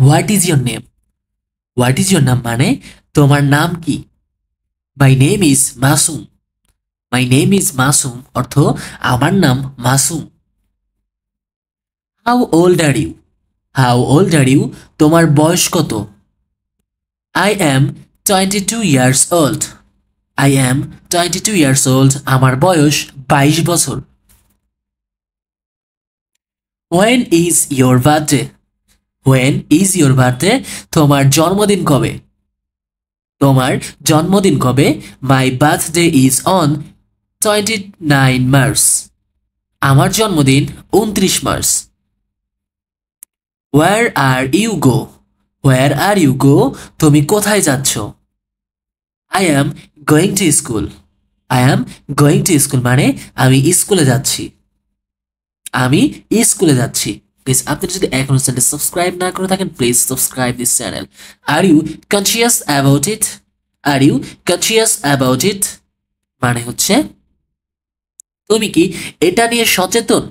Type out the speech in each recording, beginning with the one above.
What is your name? What is your নাম মানে তোমার নাম কি? My name is Masum. My name is Masum অর্থ আমার নাম Masum. How old are you? How old are you তোমার বয়স কত? I am 22 years old. I am 22 years old আমার বয়স 22 বছর। When is your birthday? When is your birthday তোমার জন্মদিন কবে? তোমার জন্মদিন কবে? My birthday is on 29 March. আমার জন্মদিন 29 March. Where are you go? Where are you go তুমি কোথায় যাচ্ছ? I am going to school. I am going to school মানে আমি স্কুলে যাচ্ছি। আমি স্কুলে যাচ্ছি। প্লিজ আপনি যদি এখনো চ্যানেলটি সাবস্ক্রাইব না করে থাকেন please subscribe this channel. Are you conscious about it? Are you conscious about it মানে হচ্ছে তুমি কি এটা নিয়ে সচেতন?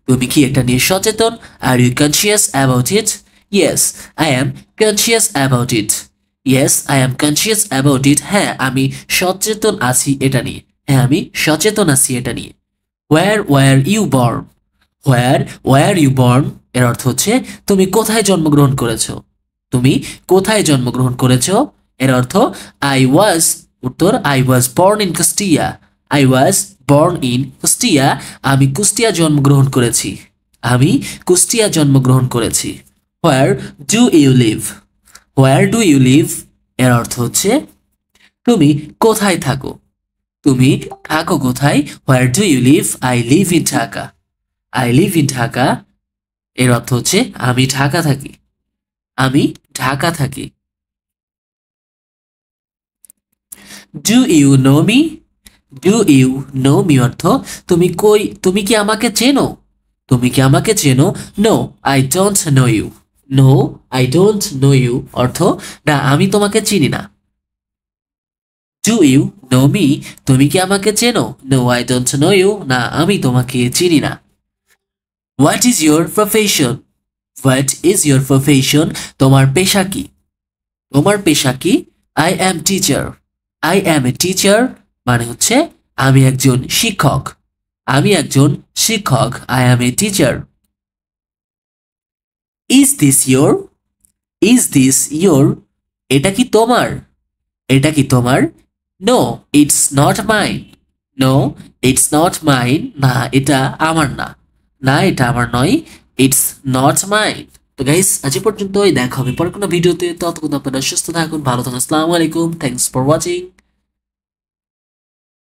তুমি কি এটা নিয়ে সচেতন? Are you conscious about it? Yes I am conscious about it. Yes I am conscious about it হ্যাঁ আমি সচেতন আছি এটা নিয়ে। হ্যাঁ আমি সচেতন আছি এটা নিয়ে। Where you born? Where you born এর অর্থ হচ্ছে তুমি কোথায় জন্মগ্রহণ করেছো? তুমি কোথায় জন্মগ্রহণ করেছো? এর অর্থ আই ওয়াজ। উত্তর I was born in Kushtia. I was born in Kushtia আমি কুষ্টিয়া জন্মগ্রহণ করেছি। আমি কুষ্টিয়া জন্মগ্রহণ করেছি। Where do you live? Where do you live এর অর্থ হচ্ছে তুমি কোথায় থাকো? তুমি থাকো কোথায়? Where do you live? I live in Dhaka. I live in Dhaka এর অর্থ হচ্ছে আমি ঢাকা থাকি। আমি ঢাকা থাকি। Do you know me? Do you know me অর্থ তুমি কি আমাকে চেনো? তুমি কি আমাকে চেনো? No I don't know you. No I don't know you অর্থ না আমি তোমাকে চিনি না। ডু ইউ নো মি তুমি কি আমাকে চেনো? No I don't know you না আমি তোমাকে চিনি না। What is your profession? What is your profession তোমার পেশা কি? তোমার পেশা কি? I am teacher. I am a teacher মানে হচ্ছে আমি একজন শিক্ষক। আমি একজন শিক্ষক। I am a teacher. Is this your? Is this your এটা কি তোমার? এটা কি তোমার? No it's not mine. No it's not mine না এটা আমার না। না এটা আমার নয়। It's not mine. তো গাইস আজ পর্যন্তই দেখা হবে পরে কোনো ভিডিওতে। ততক্ষণ আপনারা সুস্থ থাকুন ভালো থাকুন। আসসালামু আলাইকুম। Thanks for watching.